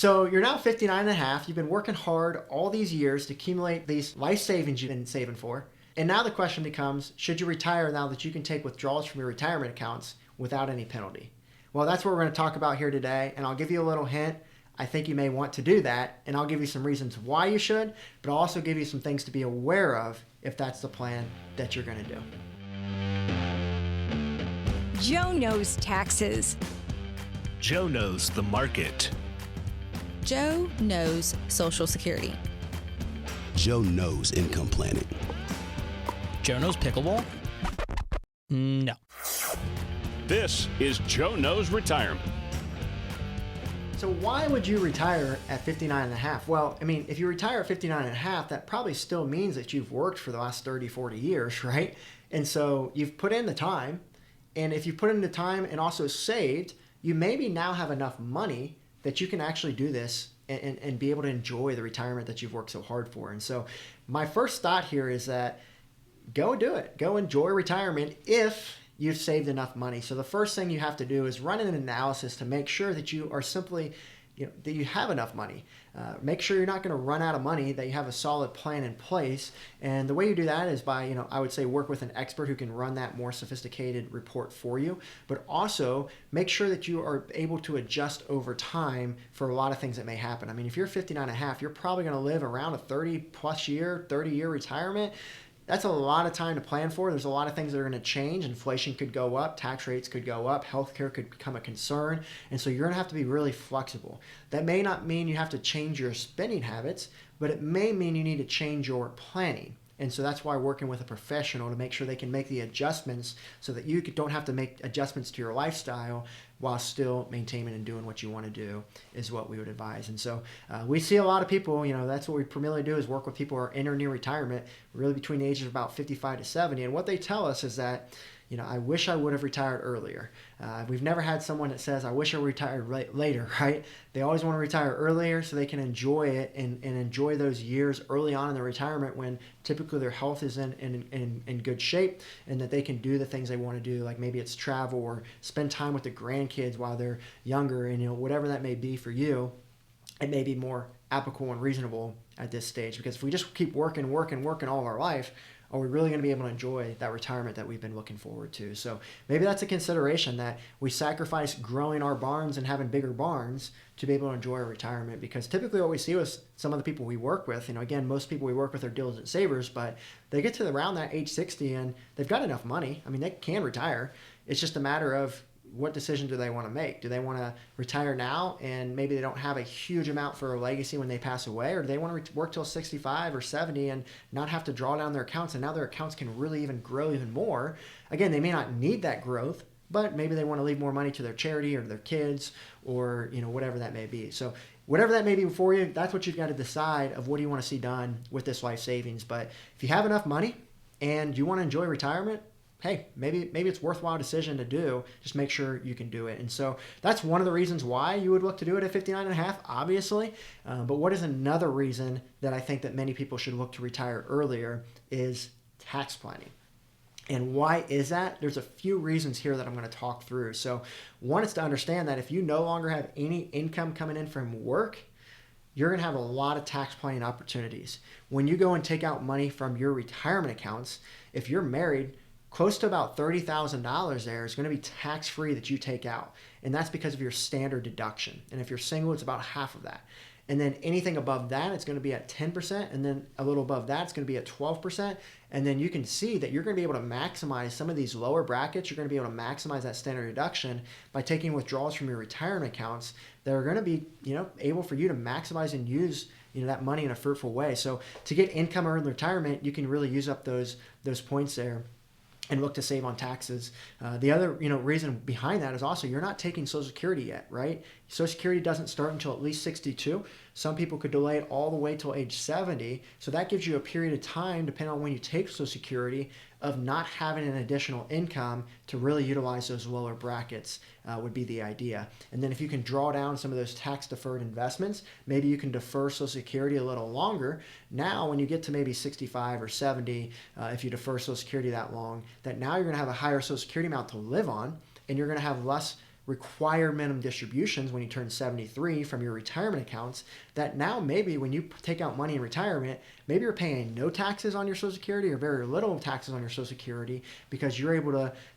So you're now 59 and a half. You've been working hard all these years to accumulate these life savings you've been saving for. And now the question becomes, should you retire now that you can take withdrawals from your retirement accounts without any penalty? Well, that's what we're going to talk about here today. And I'll give you a little hint. I think you may want to do that. And I'll give you some reasons why you should, but I'll also give you some things to be aware of if that's the plan that you're going to do. Joe knows taxes. Joe knows the market. Joe knows Social Security. Joe knows income planning. Joe knows pickleball? No. This is Joe Knows Retirement. So why would you retire at 59 and a half? Well, I mean, if you retire at 59 and a half, that probably still means that you've worked for the last 30, 40 years, right? And so you've put in the time. And if you put in the time and also saved, you maybe now have enough money that you can actually do this and be able to enjoy the retirement that you've worked so hard for. And so my first thought here is that go do it. Go enjoy retirement if you've saved enough money. So the first thing you have to do is run an analysis to make sure that you are simply, that you have enough money. Make sure you're not going to run out of money, that you have a solid plan in place. And the way you do that is by, I would say work with an expert who can run that more sophisticated report for you, but also make sure that you are able to adjust over time for a lot of things that may happen. I mean, if you're 59 and a half, you're probably going to live around a 30-year retirement. That's a lot of time to plan for. There's a lot of things that are going to change. Inflation could go up, tax rates could go up, healthcare could become a concern. And so you're going to have to be really flexible. That may not mean you have to change your spending habits, but it may mean you need to change your planning. And so that's why working with a professional to make sure they can make the adjustments so that you don't have to make adjustments to your lifestyle while still maintaining and doing what you want to do is what we would advise. And so we see a lot of people, that's what we primarily do is work with people who are in or near retirement, really between the ages of about 55 to 70. And what they tell us is that, I wish I would have retired earlier. We've never had someone that says, I wish I retired later, right? They always want to retire earlier so they can enjoy it and enjoy those years early on in their retirement when typically their health is in good shape and that they can do the things they want to do, like maybe it's travel or spend time with the grandkids while they're younger, and whatever that may be for you, it may be more applicable and reasonable at this stage. Because if we just keep working all of our life, are we really going to be able to enjoy that retirement that we've been looking forward to? So maybe that's a consideration, that we sacrifice growing our barns and having bigger barns to be able to enjoy our retirement. Because typically what we see with some of the people we work with, again, most people we work with are diligent savers, but they get to around that age 60 and they've got enough money. I mean, they can retire. It's just a matter of what decision do they want to make? Do they want to retire now and maybe they don't have a huge amount for a legacy when they pass away? Or do they want to work till 65 or 70 and not have to draw down their accounts, and now their accounts can really even grow even more? Again, they may not need that growth, but maybe they want to leave more money to their charity or to their kids or whatever that may be. So whatever that may be for you, that's what you've got to decide of what do you want to see done with this life savings. But if you have enough money and you want to enjoy retirement, hey, maybe it's a worthwhile decision to do. Just make sure you can do it. And so that's one of the reasons why you would look to do it at 59 and a half, obviously. But what is another reason that I think that many people should look to retire earlier is tax planning. And why is that? There's a few reasons here that I'm going to talk through. So one is to understand that if you no longer have any income coming in from work, you're going to have a lot of tax planning opportunities. When you go and take out money from your retirement accounts, if you're married, close to about $30,000 there is going to be tax-free that you take out. And that's because of your standard deduction. And if you're single, it's about half of that. And then anything above that, it's going to be at 10%. And then a little above that, it's going to be at 12%. And then you can see that you're going to be able to maximize some of these lower brackets. You're going to be able to maximize that standard deduction by taking withdrawals from your retirement accounts that are going to be, able for you to maximize and use, that money in a fruitful way. So to get income earned retirement, you can really use up those points there and look to save on taxes. The other reason behind that is also you're not taking Social Security yet, right? Social Security doesn't start until at least 62. Some people could delay it all the way till age 70. So that gives you a period of time, depending on when you take Social Security, of not having an additional income to really utilize those lower brackets would be the idea. And then if you can draw down some of those tax deferred investments, maybe you can defer Social Security a little longer. Now, when you get to maybe 65 or 70, if you defer Social Security that long, that now you're going to have a higher Social Security amount to live on, and you're going to have less required minimum distributions when you turn 73 from your retirement accounts, that now maybe when you take out money in retirement, maybe you're paying no taxes on your Social Security or very little taxes on your Social Security because you're able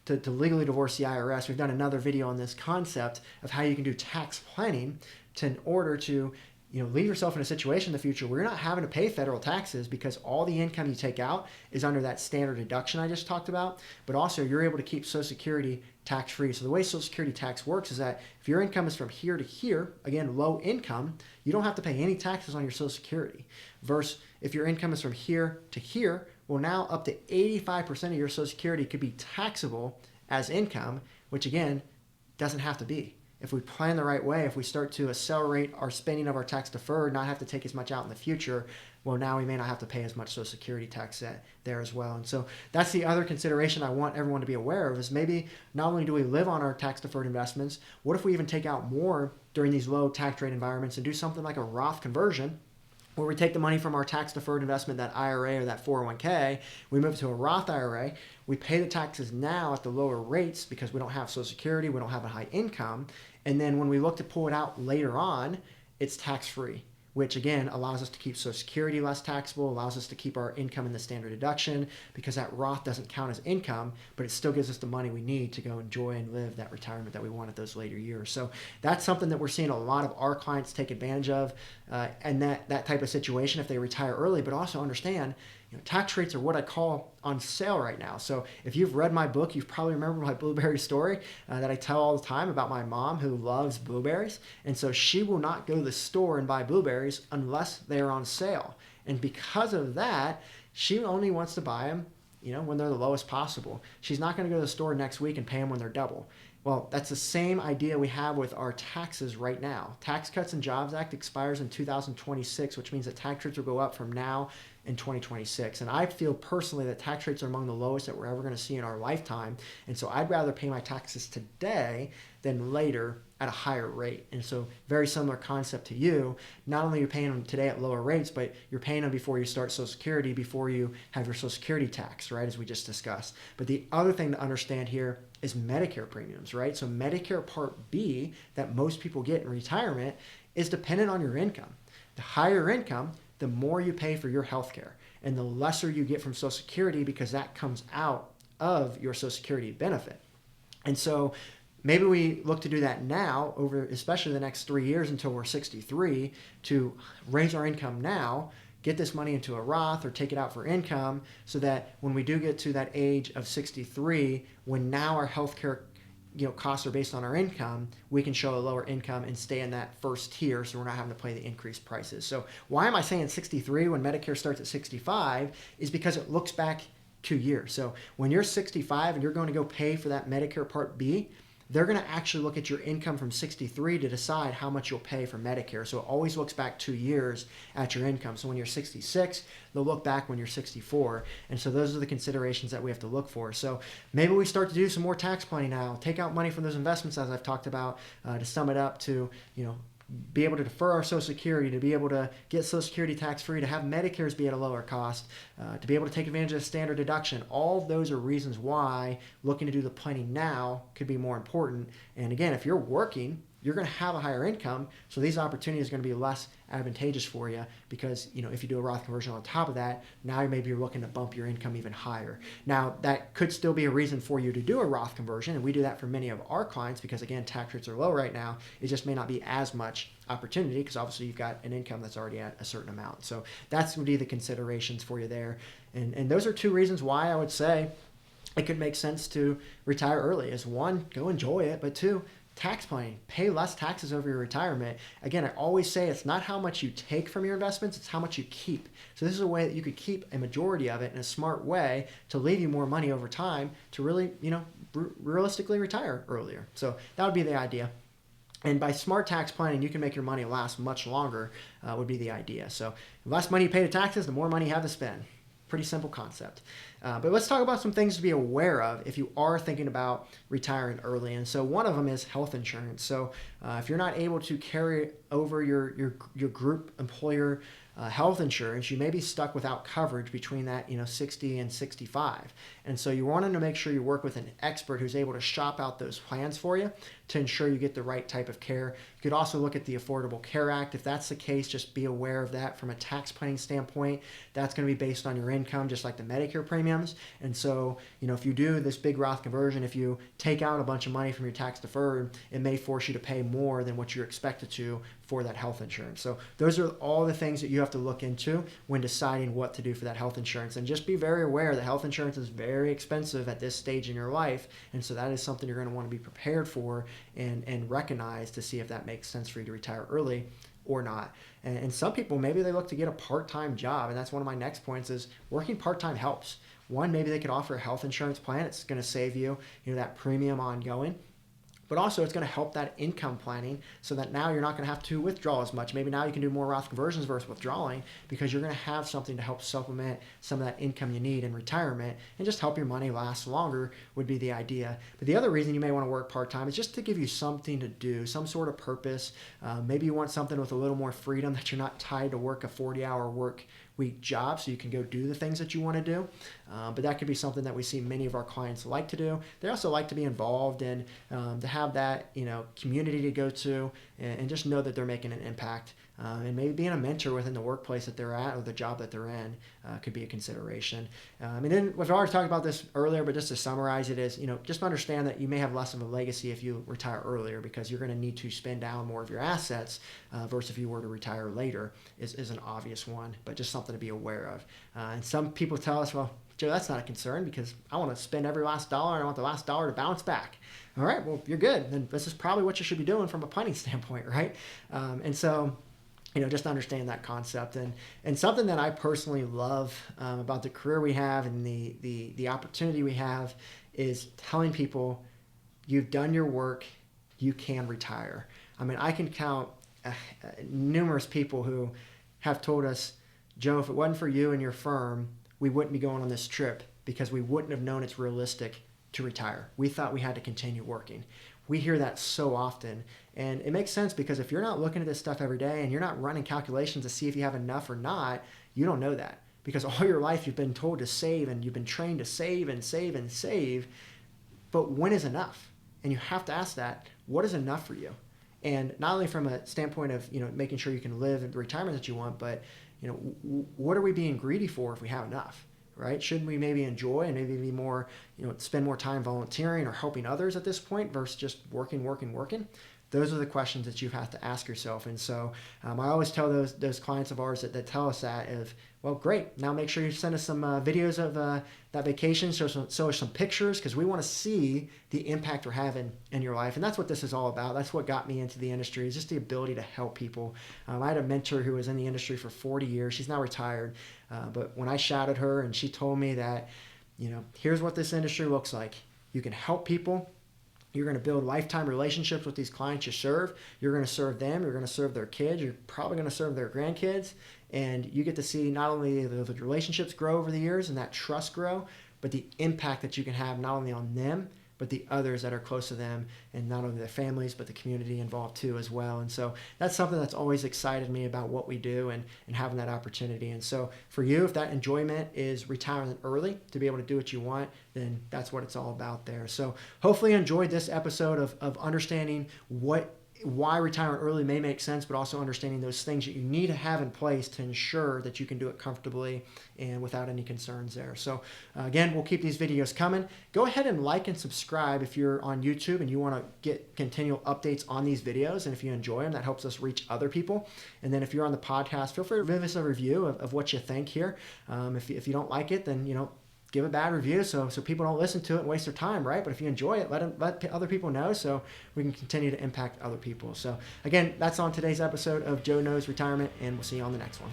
to legally divorce the IRS. We've done another video on this concept of how you can do tax planning in order to leave yourself in a situation in the future where you're not having to pay federal taxes because all the income you take out is under that standard deduction I just talked about, but also you're able to keep Social Security tax-free. So the way Social Security tax works is that if your income is from here to here, again, low income, you don't have to pay any taxes on your Social Security. Versus if your income is from here to here, well, now up to 85% of your Social Security could be taxable as income, which again, doesn't have to be. If we plan the right way, if we start to accelerate our spending of our tax deferred, not have to take as much out in the future, well, now we may not have to pay as much Social Security tax there as well. And so that's the other consideration I want everyone to be aware of is maybe not only do we live on our tax deferred investments, what if we even take out more during these low tax rate environments and do something like a Roth conversion, where we take the money from our tax-deferred investment, that IRA or that 401k, we move it to a Roth IRA, we pay the taxes now at the lower rates because we don't have Social Security, we don't have a high income, and then when we look to pull it out later on, it's tax-free, which again allows us to keep Social Security less taxable, allows us to keep our income in the standard deduction because that Roth doesn't count as income, but it still gives us the money we need to go enjoy and live that retirement that we want at those later years. So that's something that we're seeing a lot of our clients take advantage of, and that type of situation if they retire early, but also understand tax rates are what I call on sale right now. So if you've read my book, you've probably remembered my blueberry story that I tell all the time about my mom who loves blueberries. And so she will not go to the store and buy blueberries unless they're on sale. And because of that, she only wants to buy them, when they're the lowest possible. She's not going to go to the store next week and pay them when they're double. Well, that's the same idea we have with our taxes right now. Tax Cuts and Jobs Act expires in 2026, which means that tax rates will go up from now in 2026. And I feel personally that tax rates are among the lowest that we're ever going to see in our lifetime. And so I'd rather pay my taxes today than later at a higher rate. And so very similar concept to you. Not only are you paying them today at lower rates, but you're paying them before you start Social Security, before you have your Social Security tax, right, as we just discussed. But the other thing to understand here is Medicare premiums, right? So Medicare Part B that most people get in retirement is dependent on your income. The higher income, the more you pay for your health care, and the lesser you get from Social Security because that comes out of your Social Security benefit. And so maybe we look to do that now over especially the next 3 years until we're 63 to raise our income now, get this money into a Roth or take it out for income so that when we do get to that age of 63, when now our healthcare costs are based on our income, we can show a lower income and stay in that first tier so we're not having to pay the increased prices. So why am I saying 63 when Medicare starts at 65 is because it looks back 2 years. So when you're 65 and you're going to go pay for that Medicare Part B, they're going to actually look at your income from 63 to decide how much you'll pay for Medicare. So it always looks back 2 years at your income. So when you're 66, they'll look back when you're 64. And so those are the considerations that we have to look for. So maybe we start to do some more tax planning now, take out money from those investments as I've talked about to sum it up to, be able to defer our Social Security, to be able to get Social Security tax-free, to have Medicare's be at a lower cost, to be able to take advantage of standard deduction. All of those are reasons why looking to do the planning now could be more important. And again, if you're working, you're going to have a higher income, so these opportunities are going to be less advantageous for you because, if you do a Roth conversion on top of that, now maybe you're looking to bump your income even higher. Now, that could still be a reason for you to do a Roth conversion, and we do that for many of our clients because, again, tax rates are low right now. It just may not be as much opportunity because obviously you've got an income that's already at a certain amount. So that's would be the considerations for you there. And those are two reasons why I would say it could make sense to retire early is one, go enjoy it, but two, tax planning, pay less taxes over your retirement. Again, I always say it's not how much you take from your investments, it's how much you keep. So this is a way that you could keep a majority of it in a smart way to leave you more money over time to really, realistically retire earlier. So that would be the idea. And by smart tax planning, you can make your money last much longer would be the idea. So the less money you pay to taxes, the more money you have to spend. Pretty simple concept. But let's talk about some things to be aware of if you are thinking about retiring early. And so one of them is health insurance. So if you're not able to carry over your group employer health insurance, you may be stuck without coverage between that 60 and 65. And so you want to make sure you work with an expert who's able to shop out those plans for you to ensure you get the right type of care. You could also look at the Affordable Care Act. If that's the case, just be aware of that from a tax planning standpoint. That's going to be based on your income, just like the Medicare premiums. And so, if you do this big Roth conversion, if you take out a bunch of money from your tax deferred, it may force you to pay more than what you're expected to for that health insurance. So those are all the things that you have to look into when deciding what to do for that health insurance. And just be very aware that health insurance is very expensive at this stage in your life. And so that is something you're going to want to be prepared for and recognize to see if that makes sense for you to retire early or not. And some people, maybe they look to get a part-time job. And that's one of my next points is working part-time helps. One, maybe they could offer a health insurance plan. It's going to save you, that premium ongoing. But also it's going to help that income planning so that now you're not going to have to withdraw as much. Maybe now you can do more Roth conversions versus withdrawing because you're going to have something to help supplement some of that income you need in retirement and just help your money last longer would be the idea. But the other reason you may want to work part-time is just to give you something to do, some sort of purpose. Maybe you want something with a little more freedom that you're not tied to work a 40-hour work week job so you can go do the things that you want to do. But that could be something that we see many of our clients like to do. They also like to be involved and to have that community to go to and just know that they're making an impact. And maybe being a mentor within the workplace that they're at or the job that they're in could be a consideration. And then we've already talked about this earlier, but just to summarize it is, just understand that you may have less of a legacy if you retire earlier because you're going to need to spend down more of your assets versus if you were to retire later is an obvious one, but just something to be aware of. And some people tell us, well, Joe, that's not a concern because I want to spend every last dollar and I want the last dollar to bounce back. All right, well, you're good. Then this is probably what you should be doing from a planning standpoint, right? And so, just understand that concept. And something that I personally love about the career we have and the opportunity we have is telling people you've done your work, you can retire. I mean, I can count numerous people who have told us, Joe, if it wasn't for you and your firm, we wouldn't be going on this trip because we wouldn't have known it's realistic to retire. We thought we had to continue working. We hear that so often. And it makes sense because if you're not looking at this stuff every day and you're not running calculations to see if you have enough or not, you don't know that. Because all your life you've been told to save and you've been trained to save and save and save. But when is enough? And you have to ask that, what is enough for you? And not only from a standpoint of making sure you can live the retirement that you want, but what are we being greedy for if we have enough, right? Shouldn't we maybe enjoy and maybe be more, spend more time volunteering or helping others at this point versus just working? Those are the questions that you have to ask yourself. And so I always tell those clients of ours that tell us that well, great. Now make sure you send us some videos of that vacation, show us some pictures because we want to see the impact we're having in your life. And that's what this is all about. That's what got me into the industry is just the ability to help people. I had a mentor who was in the industry for 40 years. She's now retired. But when I shadowed her and she told me that, here's what this industry looks like. You can help people. You're going to build lifetime relationships with these clients you serve. You're going to serve them. You're going to serve their kids. You're probably going to serve their grandkids. And you get to see not only the relationships grow over the years and that trust grow, but the impact that you can have not only on them, but the others that are close to them and not only their families, but the community involved too as well. And so that's something that's always excited me about what we do and having that opportunity. And so for you, if that enjoyment is retiring early to be able to do what you want, then that's what it's all about there. So hopefully you enjoyed this episode of understanding why retiring early may make sense, but also understanding those things that you need to have in place to ensure that you can do it comfortably and without any concerns there. So again, we'll keep these videos coming. Go ahead and like and subscribe if you're on YouTube and you want to get continual updates on these videos. And if you enjoy them, that helps us reach other people. And then if you're on the podcast, feel free to give us a review of what you think here. If you don't like it, then give a bad review so people don't listen to it and waste their time, right? But if you enjoy it, let other people know so we can continue to impact other people. So again, that's on today's episode of Joe Knows Retirement, and we'll see you on the next one.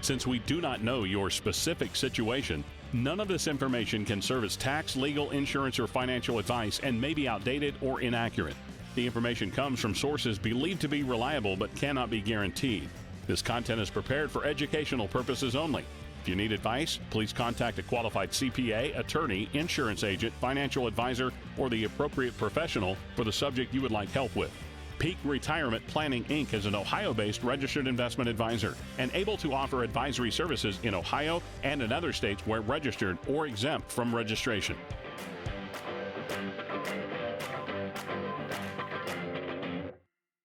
Since we do not know your specific situation, none of this information can serve as tax, legal, insurance, or financial advice and may be outdated or inaccurate. The information comes from sources believed to be reliable but cannot be guaranteed. This content is prepared for educational purposes only. If you need advice, please contact a qualified CPA, attorney, insurance agent, financial advisor, or the appropriate professional for the subject you would like help with. Peak Retirement Planning Inc. is an Ohio-based registered investment advisor and able to offer advisory services in Ohio and in other states where registered or exempt from registration.